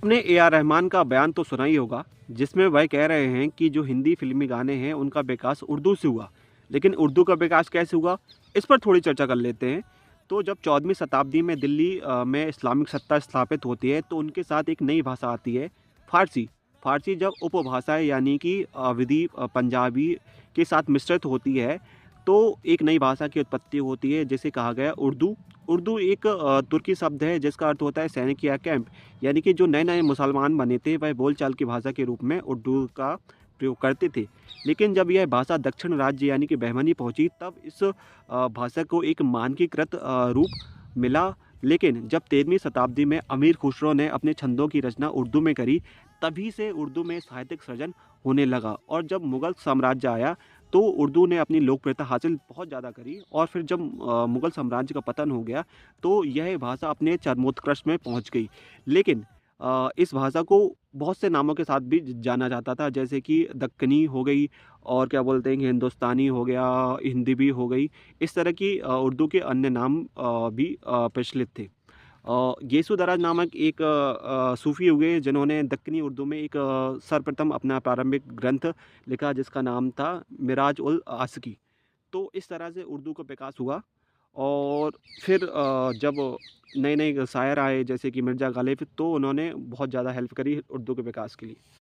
आपने A R Rahman का बयान तो सुना ही होगा, जिसमें वह कह रहे हैं कि जो हिंदी फ़िल्मी गाने हैं, उनका विकास उर्दू से हुआ। लेकिन उर्दू का विकास कैसे हुआ, इस पर थोड़ी चर्चा कर लेते हैं। तो जब 14वीं शताब्दी में दिल्ली में इस्लामिक सत्ता स्थापित होती है, तो उनके साथ एक नई भाषा आती है, फ़ारसी। फ़ारसी जब उपभाषा है, यानी कि अवधी पंजाबी के साथ मिश्रित होती है, तो एक नई भाषा की उत्पत्ति होती है, जिसे कहा गया उर्दू। उर्दू एक तुर्की शब्द है, जिसका अर्थ होता है सैनिक या कैंप। यानी कि जो नए-नए मुसलमान बने थे, वह बोलचाल की भाषा के रूप में उर्दू का प्रयोग करते थे। लेकिन जब यह भाषा दक्षिण राज्य यानी कि बहमनी पहुँची, तब इस भाषा को एक मानकीकृत रूप मिला। लेकिन जब 13वीं शताब्दी में अमीर खुसरो ने अपने छंदों की रचना उर्दू में करी, तभी से उर्दू में साहित्यिक सृजन होने लगा। और जब मुगल साम्राज्य आया, तो उर्दू ने अपनी लोकप्रियता हासिल बहुत ज़्यादा करी। और फिर जब मुगल साम्राज्य का पतन हो गया, तो यह भाषा अपने चरमोत्कर्ष में पहुंच गई। लेकिन इस भाषा को बहुत से नामों के साथ भी जाना जाता था, जैसे कि दक्कनी हो गई, और क्या बोलते हैं कि हिंदुस्तानी हो गया, हिंदी भी हो गई। इस तरह की उर्दू के अन्य नाम भी प्रचलित थे। येसुदराज नामक एक सूफ़ी हुए, जिन्होंने दक्कनी उर्दू में एक सर्वप्रथम अपना प्रारंभिक ग्रंथ लिखा, जिसका नाम था मिराज उल आसिकी। तो इस तरह से उर्दू का विकास हुआ। और फिर जब नए-नए शायर आए, जैसे कि मिर्ज़ा गालिब, तो उन्होंने बहुत ज़्यादा हेल्प करी उर्दू के विकास के लिए।